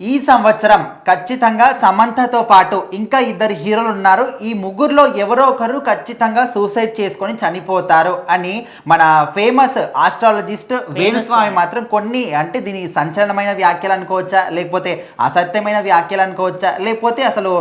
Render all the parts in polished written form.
ఈ సంవత్సరం ఖచ్చితంగా సమంతతో పాటు ఇంకా ఇద్దరు హీరోలు ఉన్నారు. ఈ ముగ్గురులో ఎవరో ఒకరు ఖచ్చితంగా సూసైడ్ చేసుకొని చనిపోతారు అని మన ఫేమస్ ఆస్ట్రాలజిస్ట్ వేణుస్వామి మాత్రం కొన్ని అంటే దీని సంచలనమైన వ్యాఖ్యలు అనుకోవచ్చా, లేకపోతే అసత్యమైన వ్యాఖ్యలు అనుకోవచ్చా, లేకపోతే అసలు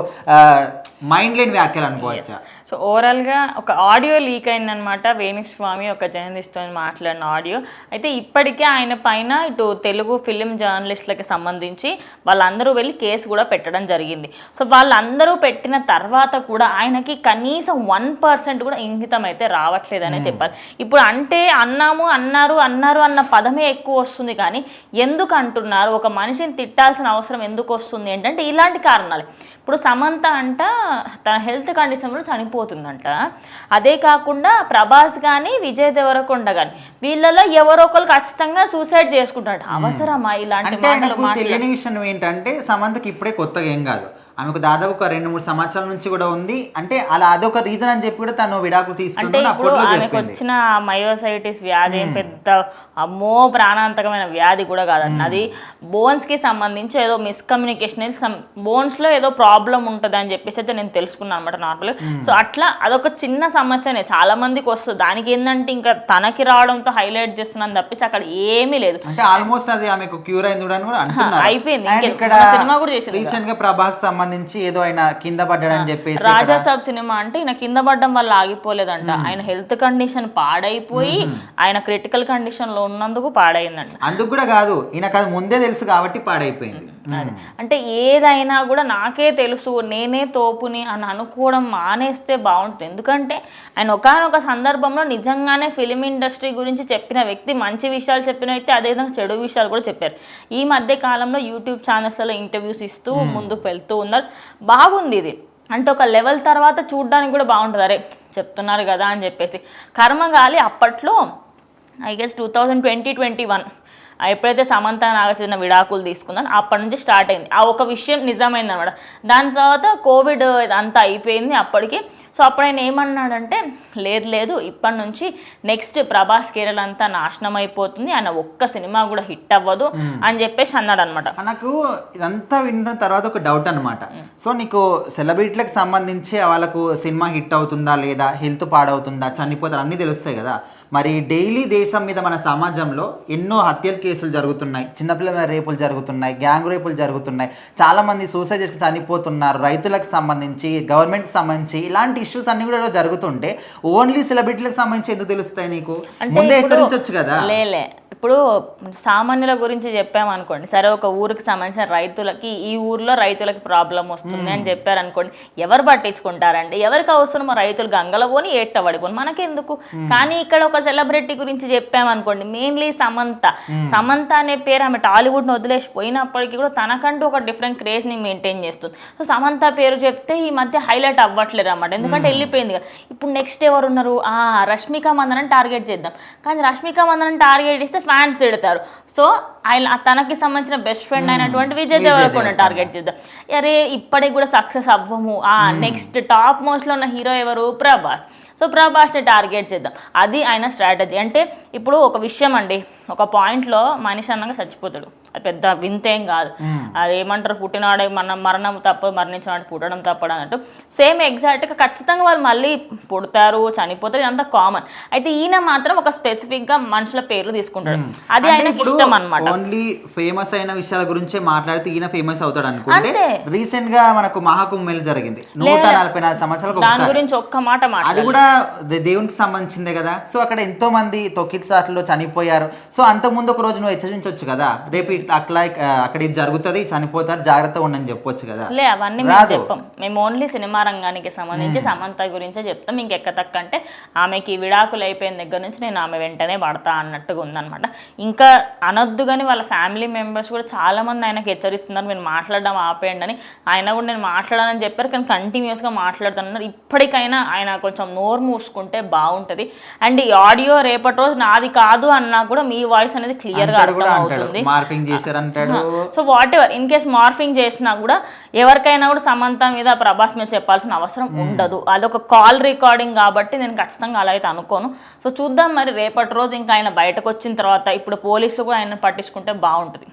మైండ్ లేని వ్యాఖ్యలు అనుకోవచ్చా? సో ఓవరాల్గా ఒక ఆడియో లీక్ అయిందనమాట. వేణుస్వామి ఒక జర్నలిస్ట్తో మాట్లాడిన ఆడియో అయితే ఇప్పటికే ఆయన పైన ఇటు తెలుగు ఫిలిం జర్నలిస్టులకి సంబంధించి వాళ్ళందరూ వెళ్ళి కేసు కూడా పెట్టడం జరిగింది. సో వాళ్ళందరూ పెట్టిన తర్వాత కూడా ఆయనకి కనీసం 1% కూడా ఇంగితం అయితే రావట్లేదనే చెప్పాలి. ఇప్పుడు అంటే అన్నారు అన్న పదమే ఎక్కువ వస్తుంది, కానీ ఎందుకు అంటున్నారు, ఒక మనిషిని తిట్టాల్సిన అవసరం ఎందుకు వస్తుంది ఏంటంటే ఇలాంటి కారణాలు. ఇప్పుడు సమంత అంట తన హెల్త్ కండిషన్ కూడా చనిపోతుందంట. అదే కాకుండా ప్రభాస్ కానీ విజయ్ దేవరకొండ కానీ వీళ్ళలో ఎవరో ఒకరు ఖచ్చితంగా సూసైడ్ చేసుకుంటారు. అవసరమా ఇలాంటి మాటలు? తెలియని విషయం ఏంటంటే సమంతకి ఇప్పుడే కొత్తగా ఏం కాదు, ఆమెకు దాదాపు ఒక 2-3 సంవత్సరాల నుంచి కూడా ఉంది. అంటే అలా అదొక రీజన్ అని చెప్పి కూడా తను విడాకులు తీసుకుంటుంది. ఇప్పుడు ఆమెకు వచ్చిన మయోసైటిస్ వ్యాధి పెద్ద అమ్మో ప్రాణాంతకమైన వ్యాధి కూడా కాదండి. అది బోన్స్ కి సంబంధించి ఏదో మిస్కమ్యూనికేషన్, బోన్స్ లో ఏదో ప్రాబ్లం ఉంటుంది అని చెప్పేసి అయితే నేను తెలుసుకున్నాను అనమాట నార్మల్. సో అట్లా అదొక చిన్న సమస్యనే, చాలా మందికి వస్తుంది. దానికి ఏంటంటే ఇంకా తనకి రావడంతో హైలైట్ చేస్తున్నాను తప్పించి అక్కడ ఏమీ లేదు. అంటే ఆల్మోస్ట్ అది ఆమెకు క్యూర్ అయింది కూడా అయిపోయింది. సినిమా కూడా చేసింది రీసెంట్ గా ప్రభాస్ సంబంధించి ఏదో ఆయన కింద పడ్డాడని చెప్పేసి రాజాసాబ్ సినిమా అంటే ఈయన కింద పడ్డం వల్ల ఆగిపోలేదంట. ఆయన హెల్త్ కండిషన్ పాడైపోయి ఆయన క్రిటికల్ కండిషన్ లో ఉన్నందుకు పాడైందంట. అందుకు కూడా కాదు, ఈయనకు అది ముందే తెలుసు కాబట్టి పాడైపోయింది. అంటే ఏదైనా కూడా నాకే తెలుసు నేనే తోపుని అని అనుకోవడం మానేస్తే బాగుంటుంది. ఎందుకంటే ఆయన ఒకానొక సందర్భంలో నిజంగానే ఫిలిం ఇండస్ట్రీ గురించి చెప్పిన వ్యక్తి, మంచి విషయాలు చెప్పిన వ్యక్తి, అదేవిధంగా చెడు విషయాలు కూడా చెప్పారు. ఈ మధ్య కాలంలో యూట్యూబ్ ఛానల్స్లో ఇంటర్వ్యూస్ ఇస్తూ ముందుకు వెళ్తూ ఉన్నారు. బాగుంది ఇది. అంటే ఒక లెవెల్ తర్వాత చూడడానికి కూడా బాగుంటుంది. అరే చెప్తున్నారు కదా అని చెప్పేసి. కర్మగాలి అప్పట్లో ఐ గెస్ 2020-21 ఎప్పుడైతే సమంత నాగచైతన్య విడాకులు తీసుకుందని అప్పటి నుంచి స్టార్ట్ అయింది. ఆ ఒక విషయం నిజమైంది అనమాట. దాని తర్వాత కోవిడ్ అంతా అయిపోయింది అప్పటికి. సో అప్పుడు ఆయన ఏమన్నాడంటే లేదు ఇప్పటి నుంచి నెక్స్ట్ ప్రభాస్ కెరీర్ అంతా నాశనం అయిపోతుంది, ఆయన ఒక్క సినిమా కూడా హిట్ అవ్వదు అని చెప్పేసి అన్నాడు అనమాట. నాకు ఇదంతా విన్న తర్వాత ఒక డౌట్ అనమాట. సో నీకు సెలబ్రిటీలకు సంబంధించి వాళ్ళకు సినిమా హిట్ అవుతుందా లేదా, హెల్త్ పాడవుతుందా, చనిపోతారు అన్నీ తెలుస్తాయి కదా. మరి డైలీ దేశం మీద మన సమాజంలో ఎన్నో హత్యల కేసులు జరుగుతున్నాయి, చిన్నపిల్లల మీద రేపులు జరుగుతున్నాయి, గ్యాంగ్ రేపులు జరుగుతున్నాయి, చాలామంది సూసైడ్ చేసుకుని చనిపోతున్నారు. రైతులకు సంబంధించి, గవర్నమెంట్కి సంబంధించి ఇలాంటి ఇష్యూస్ అన్ని కూడా జరుగుతుంటే ఓన్లీ సెలబ్రిటీలకు సంబంధించి ఎందుకు తెలుస్తాయి నీకు? ముందే హెచ్చరించవచ్చు కదా. లేలే ఇప్పుడు సామాన్యుల గురించి చెప్పామనుకోండి, సరే ఒక ఊరికి సంబంధించిన రైతులకి ఈ ఊర్లో రైతులకి ప్రాబ్లం వస్తుంది అని చెప్పారనుకోండి, ఎవరు పట్టించుకుంటారండి? ఎవరికి అవసరమో రైతులు గంగలో పోని ఏట్ట పడిపోని మనకెందుకు? కానీ ఇక్కడ ఒక సెలబ్రిటీ గురించి చెప్పామనుకోండి, మెయిన్లీ సమంత అనే పేరు ఆమె టాలీవుడ్ని వదిలేసిపోయినప్పటికీ కూడా తనకంటూ ఒక డిఫరెంట్ క్రేజ్ ని మెయింటైన్ చేస్తుంది. సో సమంత పేరు చెప్తే ఈ మధ్య హైలైట్ అవ్వట్లేదు అన్నమాట, ఎందుకంటే వెళ్ళిపోయింది కదా. ఇప్పుడు నెక్స్ట్ ఎవరు ఉన్నారు? రష్మిక మందనని టార్గెట్ చేద్దాం. కానీ రష్మిక మందనని టార్గెట్ చేస్తే ఫ్యాన్స్ తిడతారు. సో ఆయన తనకి సంబంధించిన బెస్ట్ ఫ్రెండ్ అయినటువంటి విజయ్ దేవరకొండ టార్గెట్ చేద్దాం. అరే ఇప్పటికి కూడా సక్సెస్ అవ్వము, నెక్స్ట్ టాప్ మోస్ట్ లో ఉన్న హీరో ఎవరు? ప్రభాస్. సో ప్రభాస్ని టార్గెట్ చేద్దాం, అది ఆయన స్ట్రాటజీ. అంటే ఇప్పుడు ఒక విషయం అండి, ఒక పాయింట్లో మనిషి అన్నాక చచ్చిపోతాడు, అది పెద్ద వింతేం కాదు. అది ఏమంటారు, పుట్టినాడే మరణం తప్ప, మరణించినాడు పుట్టడం తప్పడు అన్నట్టు. సేమ్ ఎగ్జాక్ట్గా ఖచ్చితంగా వాళ్ళు మళ్ళీ పుడతారు, చనిపోతారు, ఇదంతా కామన్. అయితే ఈయన మాత్రం ఒక స్పెసిఫిక్గా మనుషుల పేర్లు తీసుకుంటాడు, అది ఆయనకి ఇష్టం అనమాట. ఓన్లీ ఫేమస్ అయిన విషయాల గురించే మాట్లాడితే ఈయన ఫేమస్ అవుతాడు అనుకుంటే, రీసెంట్ గా మనకు మహాకుంభమేళ జరిగింది 144 సంవత్సరాలకు దాని గురించి ఒక్క మాట అది కూడా దేవునికి సంబంధించిందే కదా. సో అక్కడ ఎంతో మంది తొక్కిసాట్లో చనిపోయారు. సో అంతకుముందు ఒక రోజు నువ్వు హెచ్చరించవచ్చు కదా, రేపు అట్లా అక్కడ ఇది జరుగుతుంది, చనిపోతారు, జాగ్రత్తగా ఉండని చెప్పొచ్చు కదా. అవన్నీ మేము చెప్పాం, మేము ఓన్లీ సినిమా రంగానికి సంబంధించి సమంత గురించే చెప్తాం. ఇంకెక్కతక్క అంటే ఆమెకి విడాకులు అయిపోయిన దగ్గర నుంచి నేను ఆమె వెంటనే పడతా అన్నట్టుగా ఉందన్నమాట. ఇంకా అనొద్దు కానీ వాళ్ళ ఫ్యామిలీ మెంబర్స్ కూడా చాలా మంది ఆయనకి హెచ్చరిస్తున్నారు, మీరు మాట్లాడడం ఆపేయండి అని. ఆయన కూడా నేను మాట్లాడాలని చెప్పారు, కానీ కంటిన్యూస్గా మాట్లాడుతున్నారు. ఇప్పటికైనా ఆయన కొంచెం నోరు మూసుకుంటే బాగుంటుంది. అండ్ ఈ ఆడియో రేపటి రోజు నాది కాదు అన్నా కూడా మీ వాయిస్ అనేది క్లియర్ గా అర్థం అవుతుంది. So what ever in case morphing చేసినా కూడా ఎవరికైనా కూడా సమంత మీద ప్రభాస్ మీద చెప్పాల్సిన అవసరం ఉండదు. అదొక కాల్ రికార్డింగ్ కాబట్టి నేను ఖచ్చితంగా అలా అయితే అనుకోను. సో చూద్దాం మరి రేపటి రోజు ఇంకా ఆయన బయటకు వచ్చిన తర్వాత ఇప్పుడు పోలీసులు కూడా ఆయన పట్టించుకుంటే బాగుంటుంది.